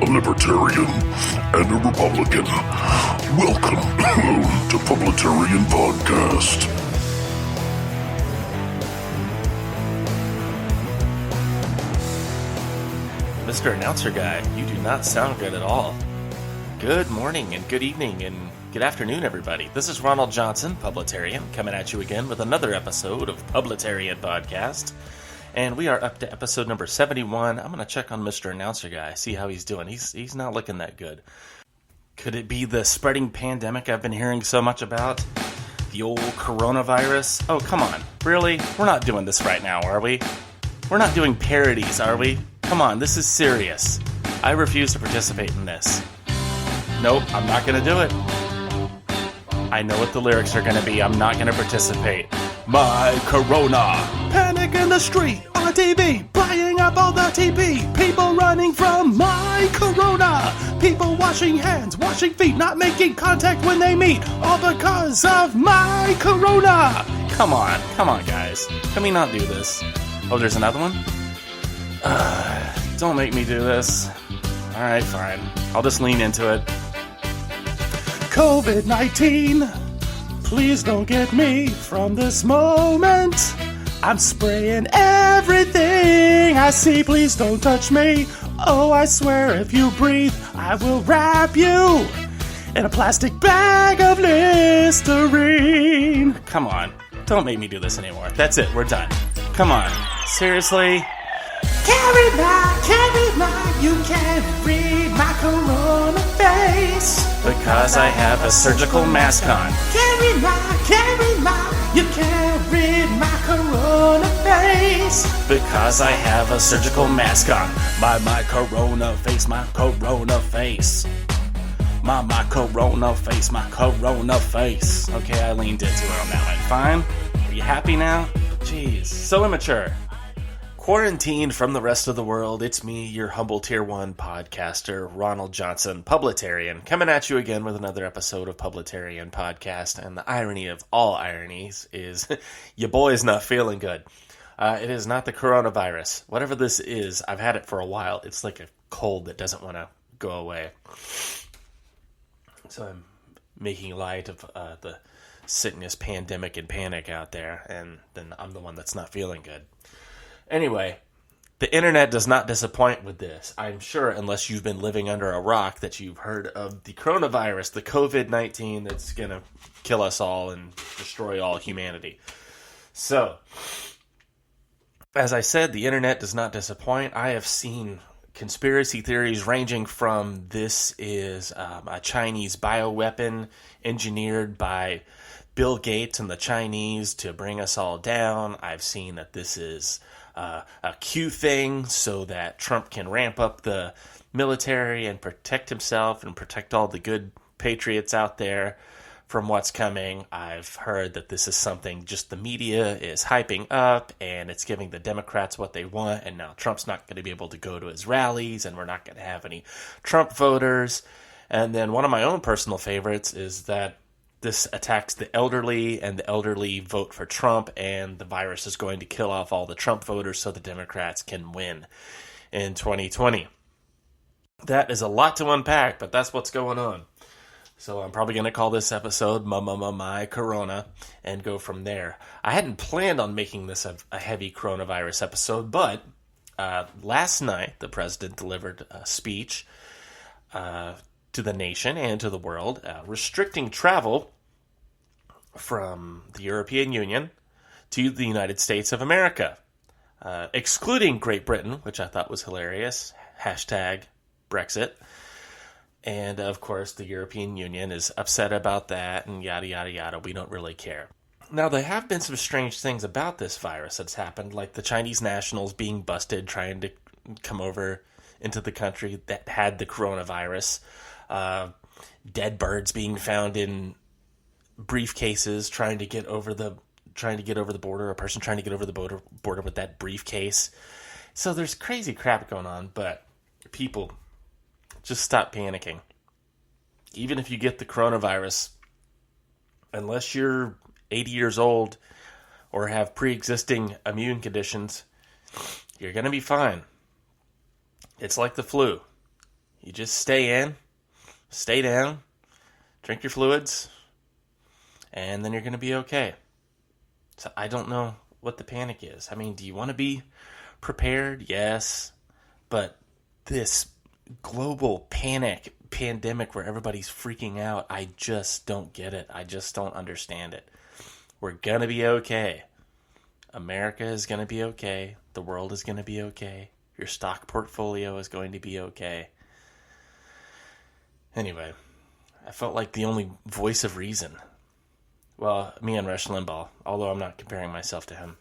Libertarian, and a Republican. Welcome to Publitarian Podcast. Mr. Announcer Guy, you do not sound good at all. Good morning and good evening and good afternoon, everybody. This is Ronald Johnson, Publitarian, coming at you again with another episode of Publitarian Podcast. And we are up to episode number 71. I'm going to check on Mr. Announcer Guy, see how he's doing. He's not looking that good. Could it be the spreading pandemic I've been hearing so much about? The old coronavirus? Oh, come on. Really? We're not doing this right now, are we? We're not doing parodies, are we? Come on, this is serious. I refuse to participate in this. Nope, I'm not going to do it. I know what the lyrics are going to be. I'm not going to participate. My corona. Panic in the street, on TV, buying up all the TP. People running from my corona. People washing hands, washing feet, not making contact when they meet. All because of my corona. Come on, guys. Can we not do this? Oh, there's another one? Don't make me do this. Alright, fine. I'll just lean into it. COVID-19, please don't get me from this moment. I'm spraying everything I see, please don't touch me. Oh, I swear if you breathe, I will wrap you in a plastic bag of Listerine. Come on, don't make me do this anymore. That's it, we're done. Come on, seriously? Carry my, you can't read my corona face. Because I have a surgical mask on. Carry my, you can't read my corona face. Because I have a surgical mask on. My corona face, my corona face. My corona face, my corona face. Okay, I leaned into it on that one. Fine? Are you happy now? Jeez, so immature. Quarantined from the rest of the world, it's me, your humble Tier 1 podcaster, Ronald Johnson, Publitarian, coming at you again with another episode of Publitarian Podcast. And the irony of all ironies is your boy's not feeling good. It is not the coronavirus. Whatever this is, I've had it for a while. It's like a cold that doesn't want to go away. So I'm making light of the sickness, pandemic, and panic out there, and then I'm the one that's not feeling good. Anyway, the internet does not disappoint with this. I'm sure, unless you've been living under a rock, that you've heard of the coronavirus, the COVID-19 that's going to kill us all and destroy all humanity. So, as I said, the internet does not disappoint. I have seen conspiracy theories ranging from this is a Chinese bioweapon engineered by Bill Gates and the Chinese to bring us all down. I've seen that this is a Q thing so that Trump can ramp up the military and protect himself and protect all the good patriots out there from what's coming. I've heard that this is something just the media is hyping up and it's giving the Democrats what they want, and now Trump's not going to be able to go to his rallies and we're not going to have any Trump voters. And then one of my own personal favorites is that this attacks the elderly, and the elderly vote for Trump, and the virus is going to kill off all the Trump voters so the Democrats can win in 2020. That is a lot to unpack, but that's what's going on. So I'm probably going to call this episode My Corona and go from there. I hadn't planned on making this a heavy coronavirus episode, but last night the president delivered a speech to the nation and to the world, restricting travel from the European Union to the United States of America, excluding Great Britain, which I thought was hilarious, hashtag Brexit. And of course, the European Union is upset about that and yada, yada, yada. We don't really care. Now, there have been some strange things about this virus that's happened, like the Chinese nationals being busted trying to come over into the country that had the coronavirus. Dead birds being found in briefcases trying to get over the border, a person trying to get over the border with that briefcase. So there's crazy crap going on, but people, just stop panicking. Even if you get the coronavirus, unless you're 80 years old or have pre-existing immune conditions, you're going to be fine. It's like the flu. You just stay in, stay down, drink your fluids, and then you're going to be okay. So I don't know what the panic is. I mean, do you want to be prepared? Yes. But this global pandemic where everybody's freaking out, I just don't get it. I just don't understand it. We're going to be okay. America is going to be okay. The world is going to be okay. Your stock portfolio is going to be okay. Anyway, I felt like the only voice of reason. Well, me and Rush Limbaugh, although I'm not comparing myself to him.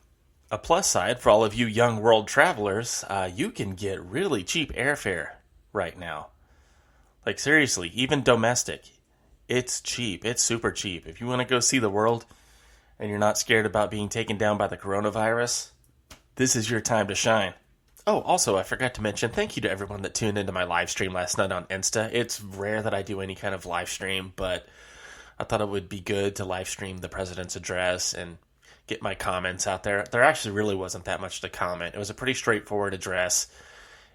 A plus side for all of you young world travelers, you can get really cheap airfare right now. Like seriously, even domestic. It's cheap. It's super cheap. If you want to go see the world and you're not scared about being taken down by the coronavirus, this is your time to shine. Oh, also, I forgot to mention, thank you to everyone that tuned into my live stream last night on Insta. It's rare that I do any kind of live stream, but I thought it would be good to live stream the president's address and get my comments out there. There actually really wasn't that much to comment. It was a pretty straightforward address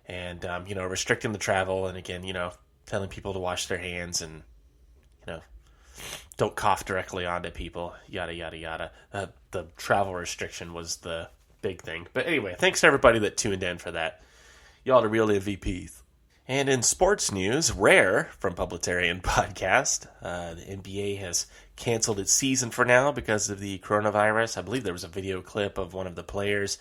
and, restricting the travel and, again, telling people to wash their hands and, don't cough directly onto people, yada, yada, yada. The travel restriction was the big thing. But anyway, thanks to everybody that tuned in for that. Y'all are real MVPs. And in sports news, Rare from Publitarian Podcast, the NBA has canceled its season for now because of the coronavirus. I believe there was a video clip of one of the players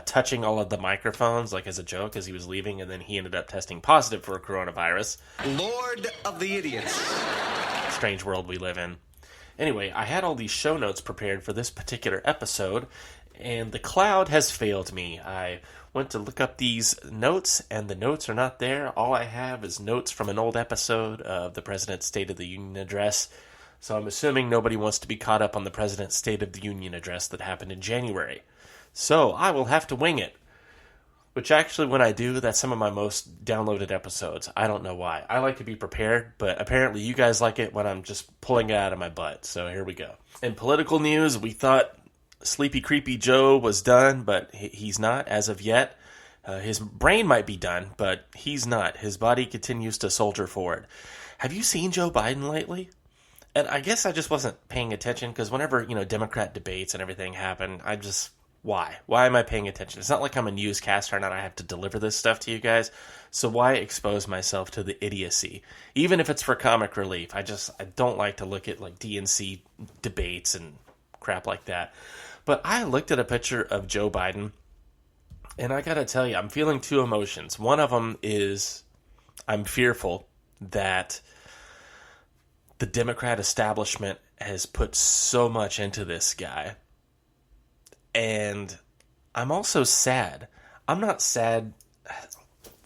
touching all of the microphones, like as a joke, as he was leaving, and then he ended up testing positive for coronavirus. Lord of the idiots. Strange world we live in. Anyway, I had all these show notes prepared for this particular episode, and the cloud has failed me. I went to look up these notes, and the notes are not there. All I have is notes from an old episode of the President's State of the Union Address. So I'm assuming nobody wants to be caught up on the President's State of the Union Address that happened in January. So I will have to wing it. Which actually, when I do, that's some of my most downloaded episodes. I don't know why. I like to be prepared, but apparently you guys like it when I'm just pulling it out of my butt. So here we go. In political news, we thought Sleepy Creepy Joe was done, but he's not as of yet. His brain might be done, but he's not. His body continues to soldier forward. Have you seen Joe Biden lately? And I guess I just wasn't paying attention because whenever, Democrat debates and everything happen, I just... Why? Why am I paying attention? It's not like I'm a newscaster and I have to deliver this stuff to you guys. So why expose myself to the idiocy? Even if it's for comic relief. I don't like to look at like DNC debates and crap like that. But I looked at a picture of Joe Biden and I gotta tell you, I'm feeling two emotions. One of them is I'm fearful that the Democrat establishment has put so much into this guy. And I'm also sad. I'm not sad.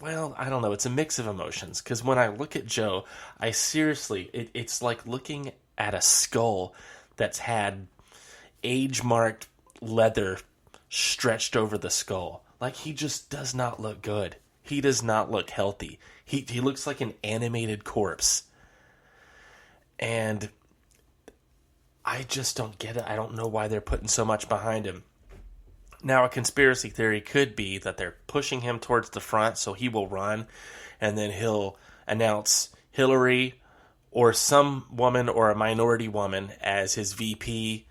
Well, I don't know. It's a mix of emotions. Because when I look at Joe, I seriously, it's like looking at a skull that's had age-marked leather stretched over the skull. Like, he just does not look good. He does not look healthy. He looks like an animated corpse. And I just don't get it. I don't know why they're putting so much behind him. Now, a conspiracy theory could be that they're pushing him towards the front so he will run, and then he'll announce Hillary or some woman or a minority woman as his VP.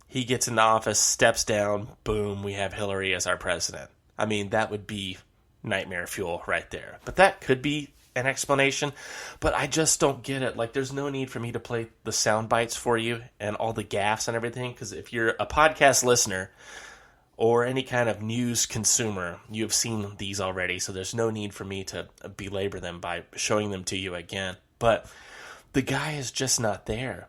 He gets into office, steps down, boom, we have Hillary as our president. I mean, that would be nightmare fuel right there. But that could be an explanation, but I just don't get it. Like, there's no need for me to play the sound bites for you and all the gaffes and everything, because if you're a podcast listener or any kind of news consumer, you have seen these already, so there's no need for me to belabor them by showing them to you again. But the guy is just not there.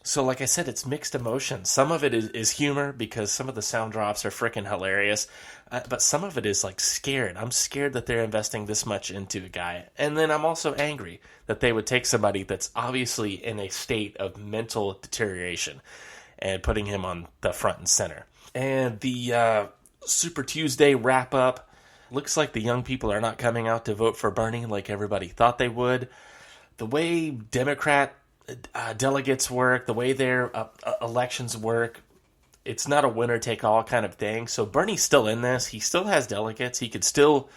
So like I said, it's mixed emotions. Some of it is humor because some of the sound drops are freaking hilarious, but some of it is like scared. I'm scared that they're investing this much into a guy. And then I'm also angry that they would take somebody that's obviously in a state of mental deterioration and putting him on the front and center. And the Super Tuesday wrap-up, looks like the young people are not coming out to vote for Bernie like everybody thought they would. The way Democrat delegates work, the way their elections work, it's not a winner-take-all kind of thing. So Bernie's still in this. He still has delegates. He could still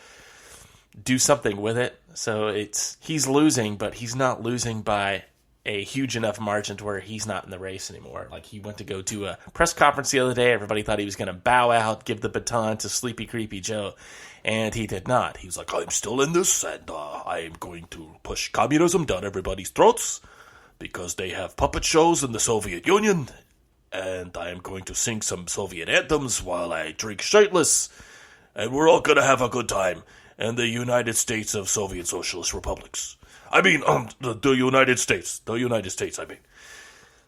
do something with it. So he's losing, but he's not losing by a huge enough margin to where he's not in the race anymore. Like, he went to go do a press conference the other day. Everybody thought he was going to bow out, give the baton to Sleepy Creepy Joe, and he did not. He was like, I'm still in this, and I am going to push communism down everybody's throats because they have puppet shows in the Soviet Union, and I am going to sing some Soviet anthems while I drink shightless, and we're all going to have a good time in the United States of Soviet Socialist Republics. I mean, the United States. The United States, I mean.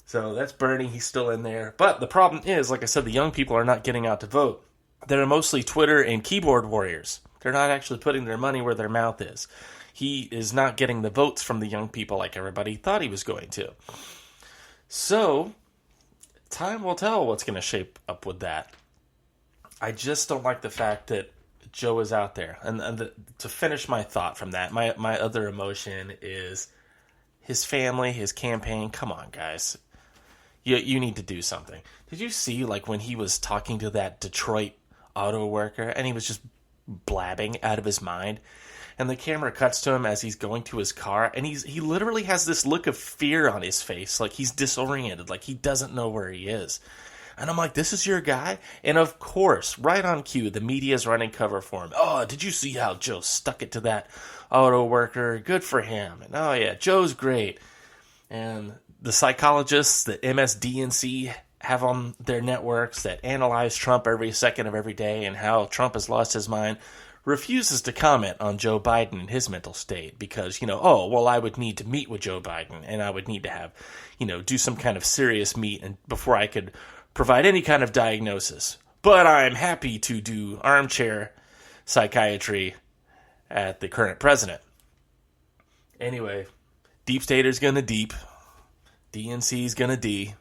So that's Bernie. He's still in there. But the problem is, like I said, the young people are not getting out to vote. They're mostly Twitter and keyboard warriors. They're not actually putting their money where their mouth is. He is not getting the votes from the young people like everybody thought he was going to. So, time will tell what's going to shape up with that. I just don't like the fact that Joe is out there. And to finish my thought from that, my other emotion is his family, his campaign. Come on, guys. You need to do something. Did you see, like, when he was talking to that Detroit auto worker and he was just blabbing out of his mind? And the camera cuts to him as he's going to his car, and he literally has this look of fear on his face, like he's disoriented, like he doesn't know where he is. And I'm like, this is your guy? And of course, right on cue, the media's running cover for him. Oh, did you see how Joe stuck it to that auto worker? Good for him. And oh yeah, Joe's great. And the psychologists that MSDNC have on their networks that analyze Trump every second of every day and how Trump has lost his mind refuses to comment on Joe Biden and his mental state because, I would need to meet with Joe Biden and I would need to have, do some kind of serious meet and before I could provide any kind of diagnosis. But I'm happy to do armchair psychiatry at the current president. Anyway, Deep Stater's gonna deep. DNC's gonna D.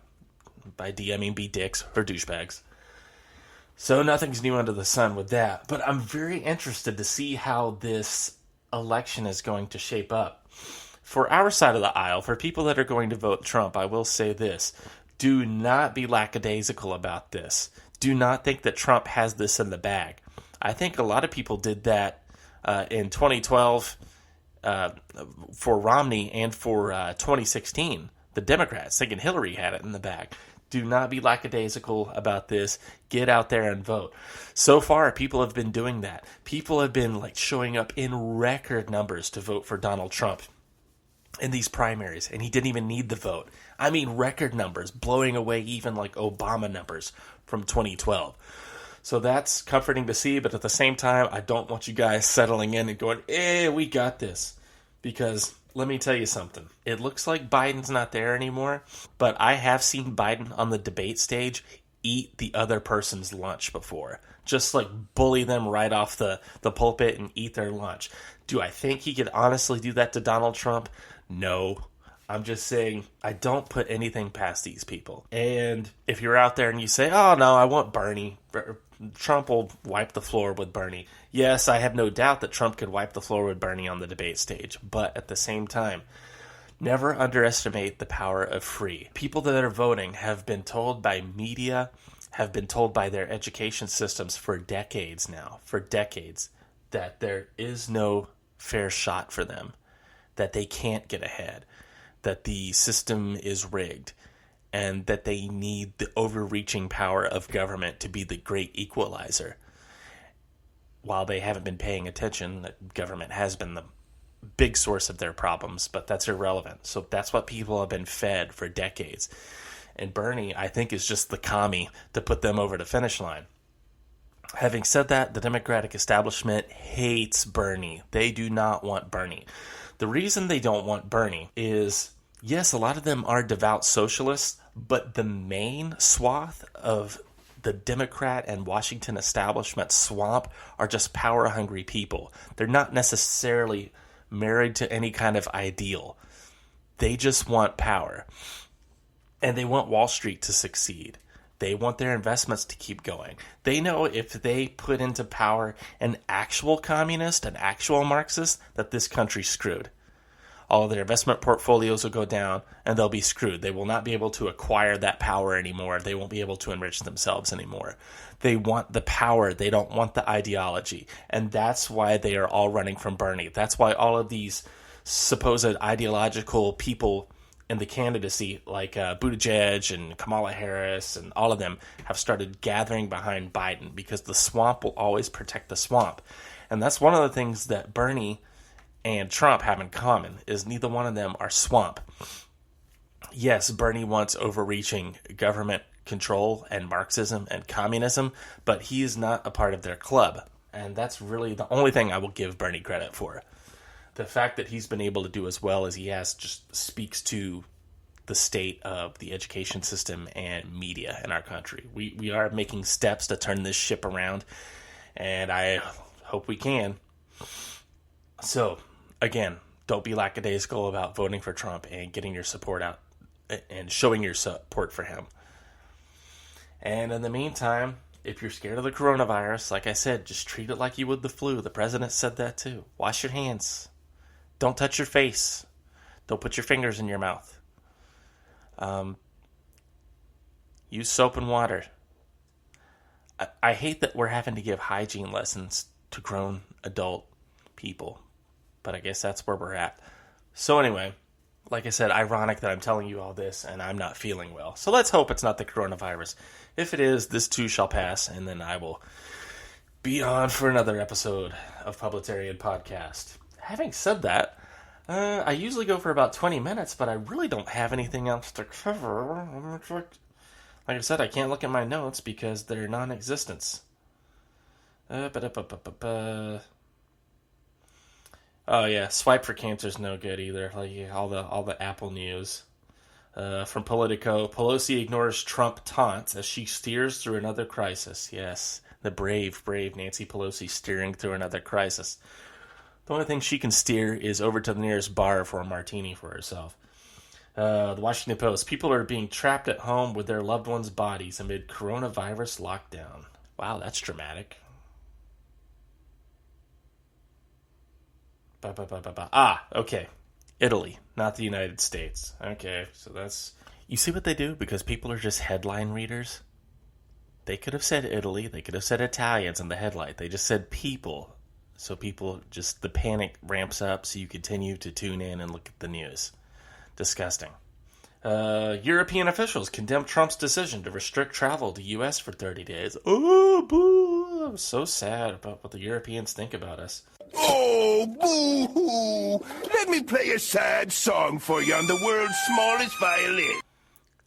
By D, I mean be dicks or douchebags. So nothing's new under the sun with that. But I'm very interested to see how this election is going to shape up. For our side of the aisle, for people that are going to vote Trump, I will say this. Do not be lackadaisical about this. Do not think that Trump has this in the bag. I think a lot of people did that in 2012 for Romney and for 2016, the Democrats, thinking Hillary had it in the bag. Do not be lackadaisical about this. Get out there and vote. So far, people have been doing that. People have been showing up in record numbers to vote for Donald Trump in these primaries, and he didn't even need the vote. I mean record numbers, blowing away even Obama numbers from 2012. So that's comforting to see, but at the same time, I don't want you guys settling in and going, we got this. Because let me tell you something. It looks like Biden's not there anymore, but I have seen Biden on the debate stage eat the other person's lunch before. Just bully them right off the pulpit and eat their lunch. Do I think he could honestly do that to Donald Trump? No. I'm just saying, I don't put anything past these people. And if you're out there and you say, oh no, I want Bernie, Trump will wipe the floor with Bernie. Yes, I have no doubt that Trump could wipe the floor with Bernie on the debate stage. But at the same time, never underestimate the power of free. People that are voting have been told by media, have been told by their education systems for decades now, that there is no fair shot for them, that they can't get ahead, that the system is rigged, and that they need the overreaching power of government to be the great equalizer. While they haven't been paying attention, that government has been the big source of their problems, but that's irrelevant. So that's what people have been fed for decades. And Bernie, I think, is just the commie to put them over the finish line. Having said that, the Democratic establishment hates Bernie. They do not want Bernie. The reason they don't want Bernie is, yes, a lot of them are devout socialists, but the main swath of the Democrat and Washington establishment swamp are just power-hungry people. They're not necessarily married to any kind of ideal. They just want power. And they want Wall Street to succeed. They want their investments to keep going. They know if they put into power an actual communist, an actual Marxist, that this country's screwed. all of their investment portfolios will go down, and they'll be screwed. They will not be able to acquire that power anymore. They won't be able to enrich themselves anymore. They want the power. They don't want the ideology. And that's why they are all running from Bernie. That's why all of these supposed ideological people in the candidacy, like Buttigieg and Kamala Harris and all of them, have started gathering behind Biden, because the swamp will always protect the swamp. And that's one of the things that Bernie and Trump have in common, is neither one of them are swamp. Yes, Bernie wants overreaching government control and Marxism and communism, but he is not a part of their club. And that's really the only thing I will give Bernie credit for. The fact that he's been able to do as well as he has just speaks to the state of the education system and media in our country. We are making steps to turn this ship around, and I hope we can. So, again, don't be lackadaisical about voting for Trump and getting your support out and showing your support for him. And in the meantime, if you're scared of the coronavirus, like I said, just treat it like you would the flu. The president said that too. Wash your hands. Don't touch your face. Don't put your fingers in your mouth. Use soap and water. I hate that we're having to give hygiene lessons to grown adult people, but I guess that's where we're at. So anyway, like I said, ironic that I'm telling you all this and I'm not feeling well. So let's hope it's not the coronavirus. If it is, this too shall pass, and then I will be on for another episode of Publitarian Podcast. Having said that, I usually go for about 20 minutes, but I really don't have anything else to cover. Like I said, I can't look at my notes because they're non-existent. Oh yeah, swipe for cancer's no good either. Like all the Apple news. From Politico, Pelosi ignores Trump taunts as she steers through another crisis. Yes, the brave Nancy Pelosi steering through another crisis. The only thing she can steer is over to the nearest bar for a martini for herself. The Washington Post, people are being trapped at home with their loved ones' bodies amid coronavirus lockdown. Wow, that's dramatic. Okay. Italy, not the United States. Okay, so that's... You see what they do? Because people are just headline readers. They could have said Italy. They could have said Italians in the headline. They just said people. So people just... The panic ramps up so you continue to tune in and look at the news. Disgusting. European officials condemn Trump's decision to restrict travel to U.S. for 30 days. Oh, boo! I'm so sad about what the Europeans think about us. Oh, boo-hoo! Let me play a sad song for you on the world's smallest violin.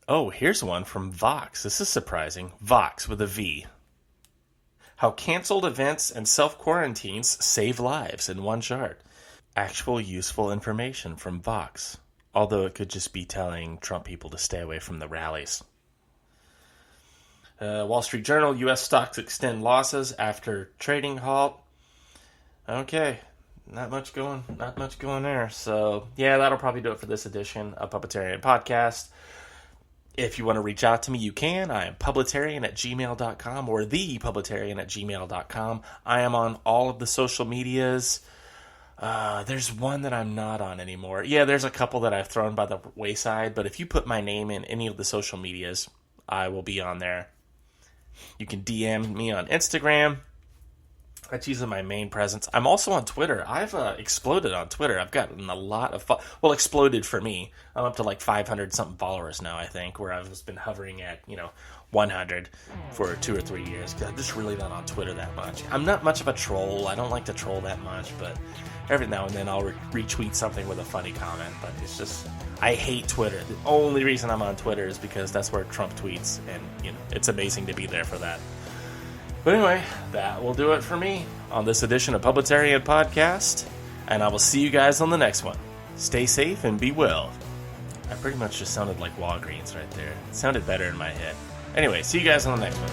Oh, here's one from Vox. This is surprising. Vox with a V. How canceled events and self-quarantines save lives in one chart. Actual useful information from Vox. Although it could just be telling Trump people to stay away from the rallies. Wall Street Journal, U.S. stocks extend losses after trading halt. Okay, not much going there. So, yeah, that'll probably do it for this edition of Publitarian Podcast. If you want to reach out to me, you can. I am publitarian@gmail.com or thepublitarian@gmail.com. I am on all of the social medias. There's one that I'm not on anymore. Yeah, there's a couple that I've thrown by the wayside, but if you put my name in any of the social medias, I will be on there. You can DM me on Instagram. That's usually my main presence. I'm also on Twitter. I've exploded on Twitter. I've gotten a lot of... exploded for me. I'm up to like 500-something followers now, I think, where I've just been hovering at, 100 for 2 or 3 years. I'm just really not on Twitter that much. I'm not much of a troll. I don't like to troll that much, but every now and then I'll retweet something with a funny comment. But it's just... I hate Twitter. The only reason I'm on Twitter is because that's where Trump tweets, and, it's amazing to be there for that. But anyway, that will do it for me on this edition of Publitarian Podcast, and I will see you guys on the next one. Stay safe and be well. I pretty much just sounded like Walgreens right there. It sounded better in my head. Anyway, see you guys on the next one.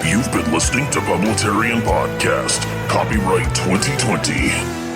You've been listening to Publitarian Podcast. Copyright 2020.